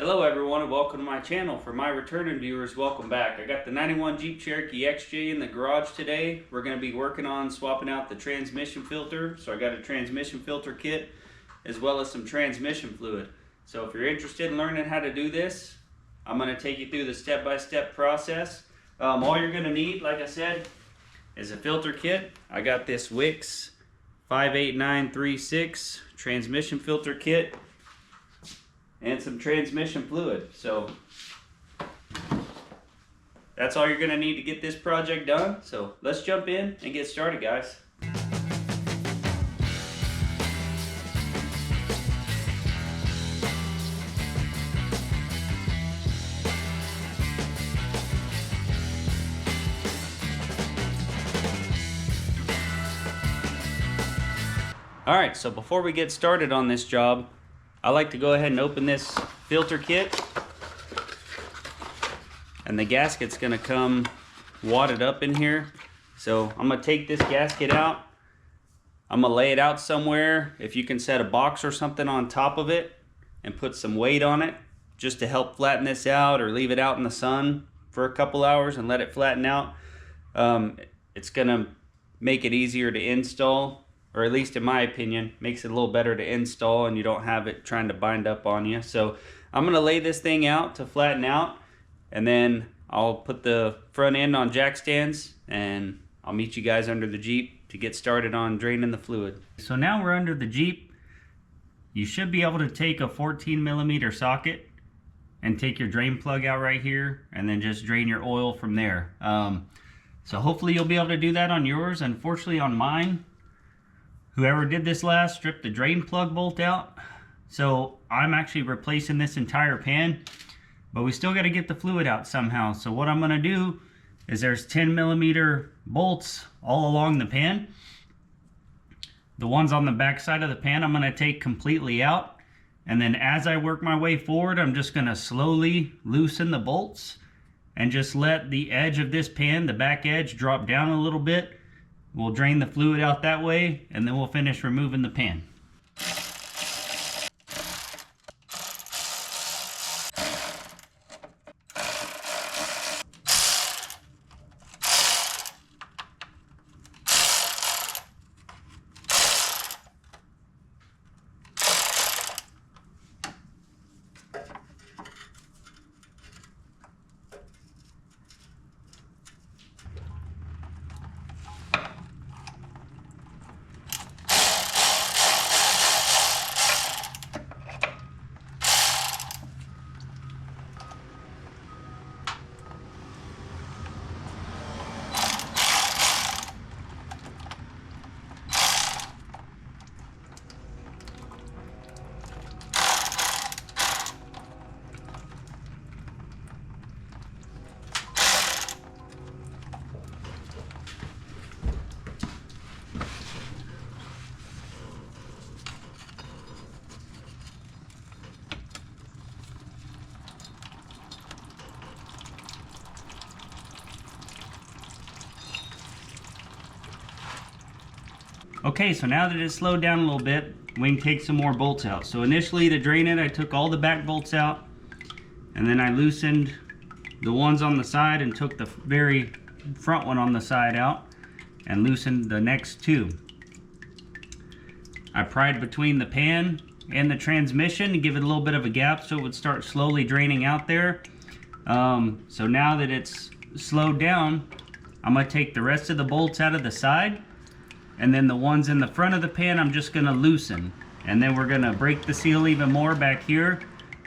Hello everyone and welcome to my channel. For my returning viewers, welcome back. I got the 91 Jeep Cherokee XJ in the garage today. We're going to be working on swapping out the transmission filter. So I got a transmission filter kit as well as some transmission fluid. So if you're interested in learning how to do this, I'm going to take you through the step-by-step process. All you're going to need, like I said, is a filter kit. I got this Wix 58936 transmission filter kit and some transmission fluid. So that's all you're gonna need to get this project done. So let's jump in and get started, guys. All right, so before we get started on this job, I like to go ahead and open this filter kit, and the gasket's gonna come wadded up in here. So I'm gonna take this gasket out. I'm gonna lay it out somewhere. If you can set a box or something on top of it and put some weight on it just to help flatten this out, or leave it out in the sun for a couple hours and let it flatten out. It's gonna make it easier to install, or at least in my opinion, makes it a little better to install and you don't have it trying to bind up on you. So I'm gonna lay this thing out to flatten out, and then I'll put the front end on jack stands and I'll meet you guys under the Jeep to get started on draining the fluid. So now we're under the Jeep. You should be able to take a 14mm socket and take your drain plug out right here and then just drain your oil from there. So hopefully you'll be able to do that on yours. Unfortunately on mine, whoever did this last stripped the drain plug bolt out. So I'm actually replacing this entire pan, but we still got to get the fluid out somehow. So what I'm going to do is there's 10mm bolts all along the pan. The ones on the back side of the pan I'm going to take completely out. And then as I work my way forward, I'm just going to slowly loosen the bolts and just let the edge of this pan, the back edge, drop down a little bit. We'll drain the fluid out that way, and then we'll finish removing the pan. Okay, so now that it's slowed down a little bit, we can take some more bolts out. So initially to drain it, I took all the back bolts out, and then I loosened the ones on the side and took the very front one on the side out and loosened the next two. I pried between the pan and the transmission to give it a little bit of a gap so it would start slowly draining out there. So now that it's slowed down, I'm going to take the rest of the bolts out of the side, and then the ones in the front of the pan I'm just going to loosen. And then we're going to break the seal even more back here,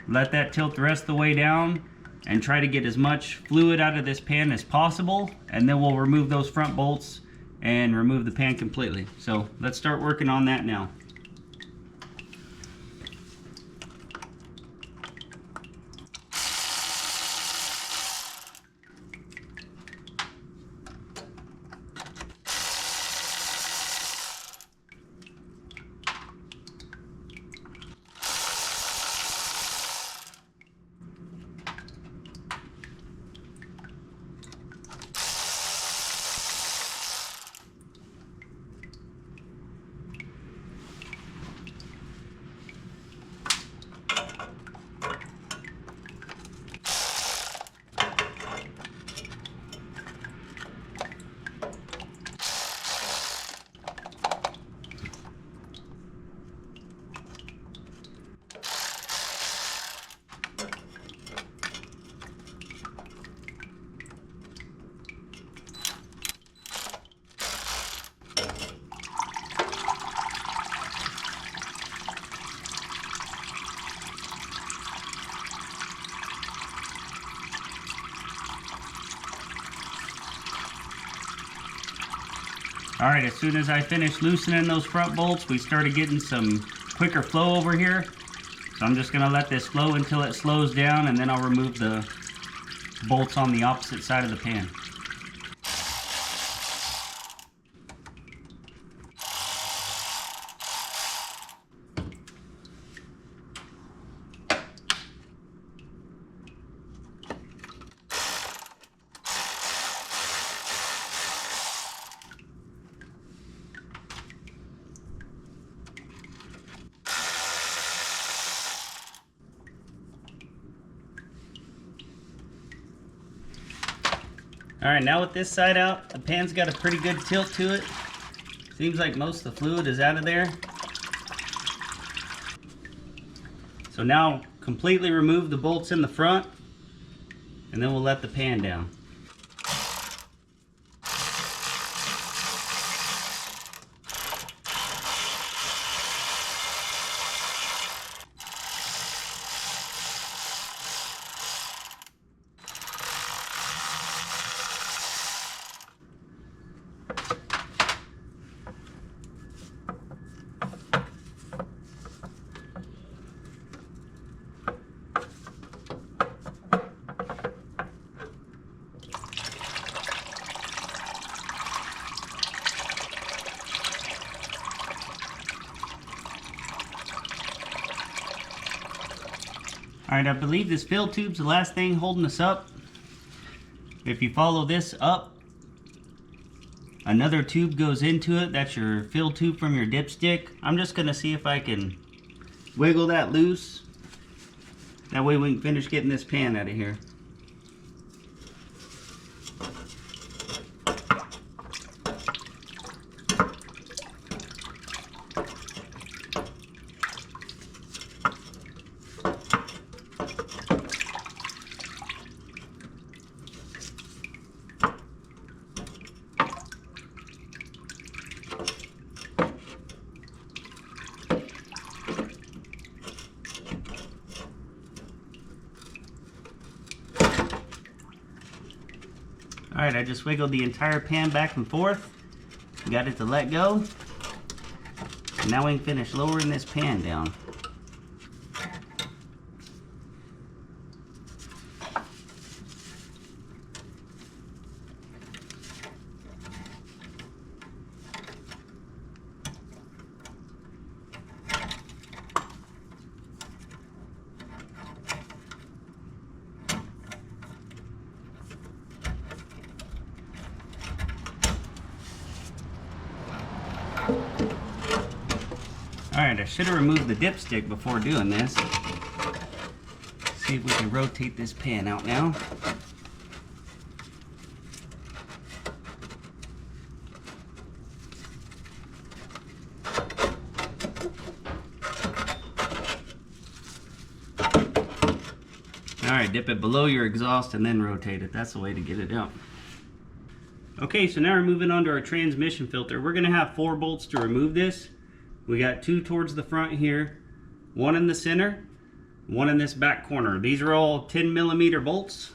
let that tilt the rest of the way down, and try to get as much fluid out of this pan as possible. And then we'll remove those front bolts and remove the pan completely. So let's start working on that now. All right, as soon as I finished loosening those front bolts, we started getting some quicker flow over here. So I'm just gonna let this flow until it slows down, and then I'll remove the bolts on the opposite side of the pan. All right, now with this side out, the pan's got a pretty good tilt to it. Seems like most of the fluid is out of there. So now completely remove the bolts in the front, and then we'll let the pan down. All right, I believe this fill tube's the last thing holding us up. If you follow this up, another tube goes into it. That's your fill tube from your dipstick. I'm just gonna see if I can wiggle that loose. That way we can finish getting this pan out of here. Alright, I just wiggled the entire pan back and forth. Got it to let go. And now we can finish lowering this pan down. Alright, I should have removed the dipstick before doing this. See if we can rotate this pan out now. Alright, dip it below your exhaust and then rotate it. That's the way to get it out. Okay, so now we're moving on to our transmission filter. We're going to have 4 bolts to remove this. We got 2 towards the front here, 1 in the center, 1 in this back corner. These are all 10mm bolts.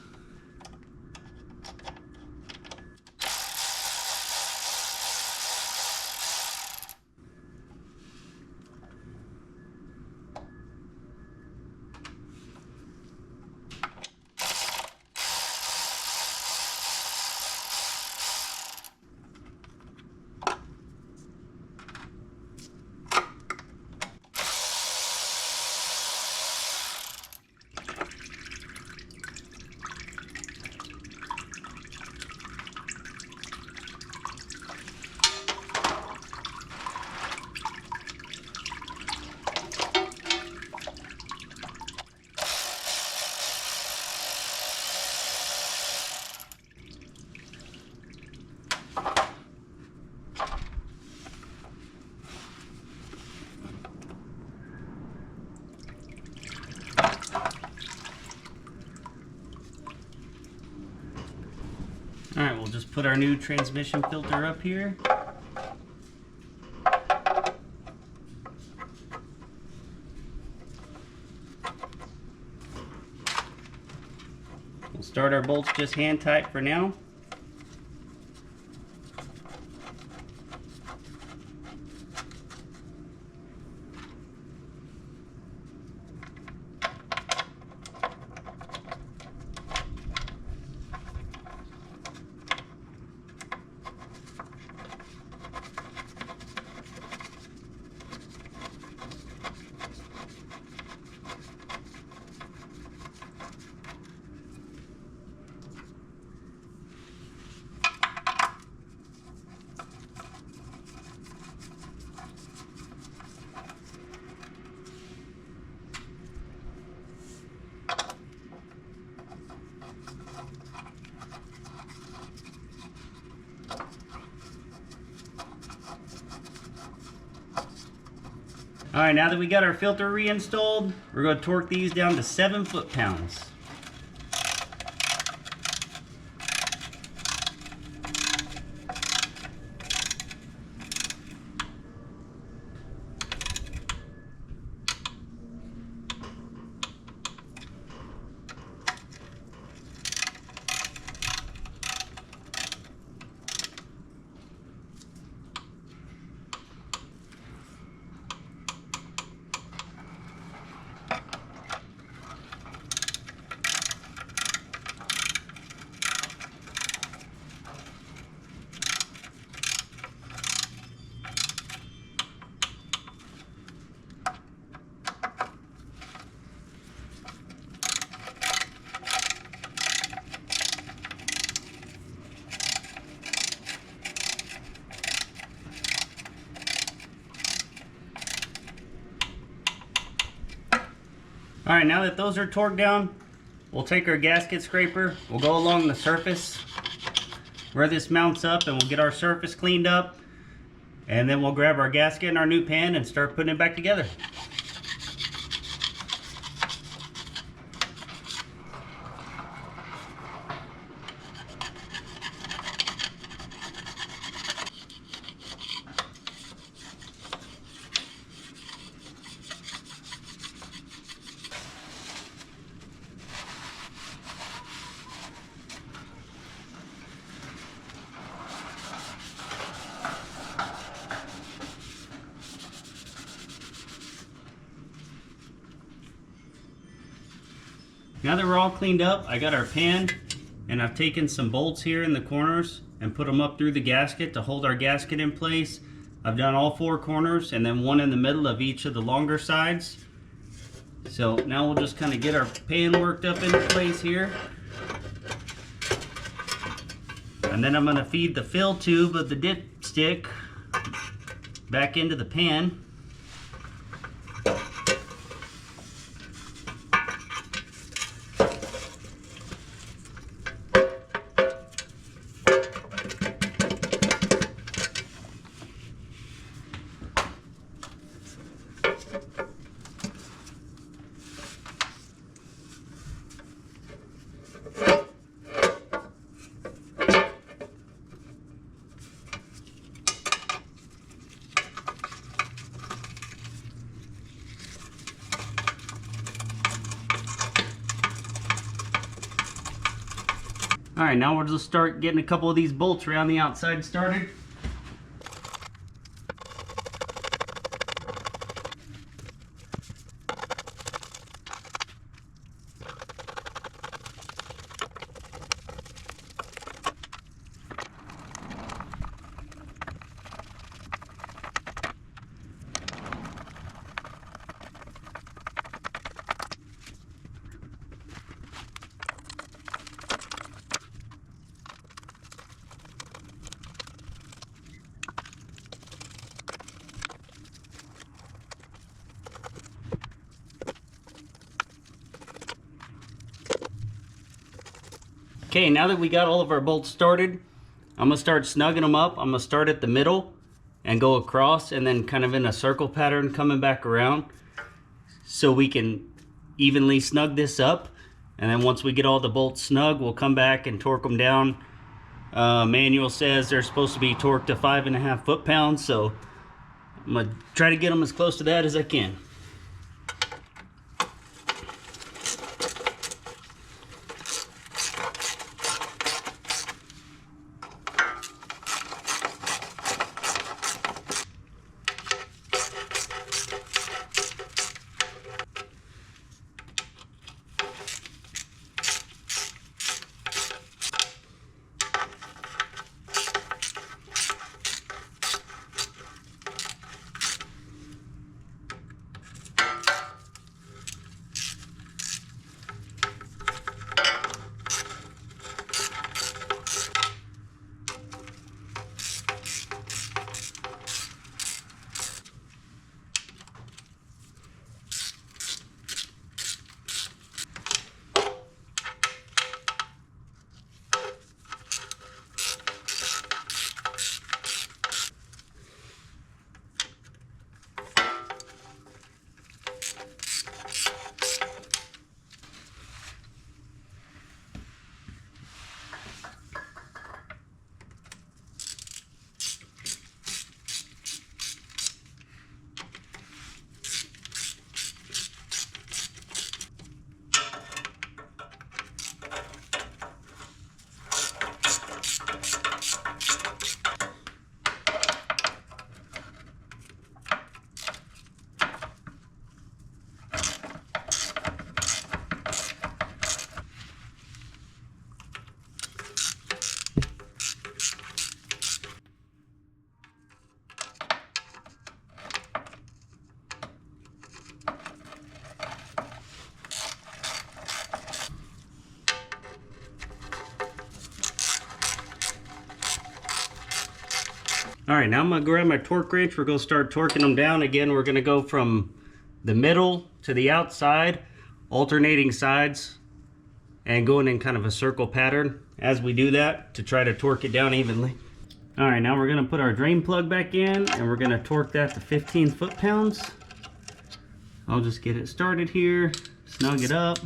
Alright, we'll just put our new transmission filter up here. We'll start our bolts just hand tight for now. All right, now that we got our filter reinstalled, we're going to torque these down to 7 foot-pounds. All right, now that those are torqued down, we'll take our gasket scraper, we'll go along the surface where this mounts up, and we'll get our surface cleaned up, and then we'll grab our gasket and our new pan and start putting it back together. Now that we're all cleaned up, I got our pan, and I've taken some bolts here in the corners and put them up through the gasket to hold our gasket in place. I've done all 4 corners and then one in the middle of each of the longer sides. So now we'll just kind of get our pan worked up into place here. And then I'm going to feed the fill tube of the dipstick back into the pan. All right, now we'll just start getting a couple of these bolts around the outside started. Okay, now that we got all of our bolts started, I'm gonna start snugging them up. I'm gonna start at the middle and go across, and then kind of in a circle pattern coming back around, so we can evenly snug this up. And then once we get all the bolts snug, we'll come back and torque them down. Manual says they're supposed to be torqued to 5.5 foot-pounds, so I'm gonna try to get them as close to that as I can. All right, now I'm gonna grab my torque wrench. We're gonna start torquing them down. Again, we're gonna go from the middle to the outside, alternating sides, and going in kind of a circle pattern as we do that to try to torque it down evenly. All right, now we're gonna put our drain plug back in and we're gonna torque that to 15 foot-pounds. I'll just get it started here, snug it up.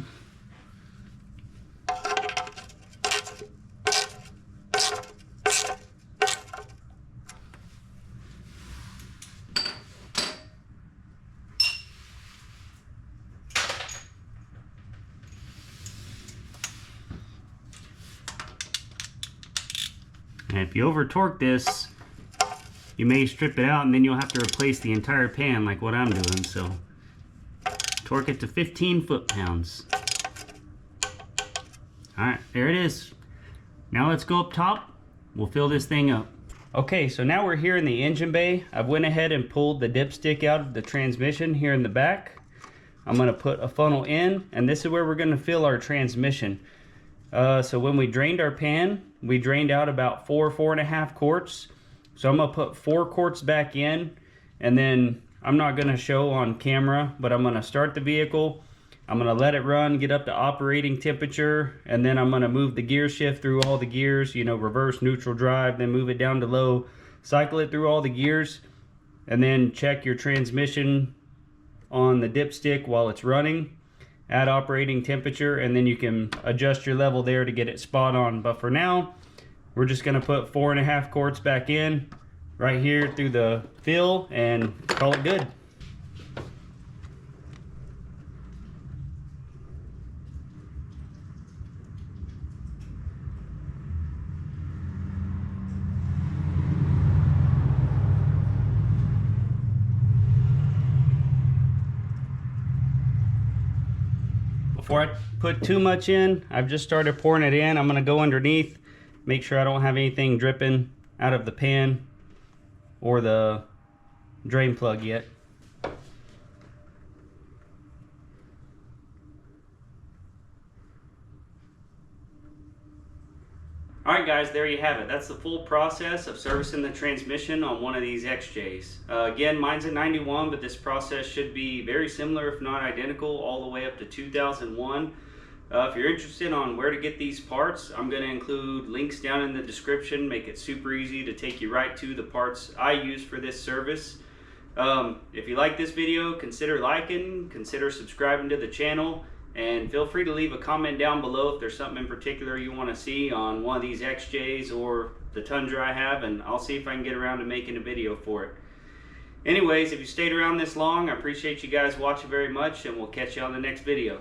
And if you over torque this, you may strip it out and then you'll have to replace the entire pan like what I'm doing. So torque it to 15 foot-pounds. All right, there it is. Now let's go up top. We'll fill this thing up. Okay, so now we're here in the engine bay. I've went ahead and pulled the dipstick out of the transmission here in the back. I'm gonna put a funnel in, and this is where we're gonna fill our transmission. So when we drained our pan, we drained out about 4.5 quarts. So I'm gonna put 4 quarts back in, and then I'm not gonna show on camera, but I'm gonna start the vehicle. I'm gonna let it run, get up to operating temperature, and then I'm gonna move the gear shift through all the gears, you know, reverse, neutral, drive, then move it down to low, cycle it through all the gears, and then check your transmission on the dipstick while it's running at operating temperature, and then you can adjust your level there to get it spot on. But for now, we're just gonna put 4.5 quarts back in right here through the fill and call it good. Before I put too much in, I've just started pouring it in. I'm gonna go underneath, make sure I don't have anything dripping out of the pan or the drain plug yet. Alright guys, there you have it. That's the full process of servicing the transmission on one of these XJs. Again, mine's a 91, but this process should be very similar, if not identical, all the way up to 2001. If you're interested on where to get these parts, I'm going to include links down in the description, make it super easy to take you right to the parts I use for this service. If you like this video, consider liking, consider subscribing to the channel, and feel free to leave a comment down below if there's something in particular you want to see on one of these XJs or the Tundra I have, and I'll see if I can get around to making a video for it. Anyways, if you stayed around this long, I appreciate you guys watching very much, and we'll catch you on the next video.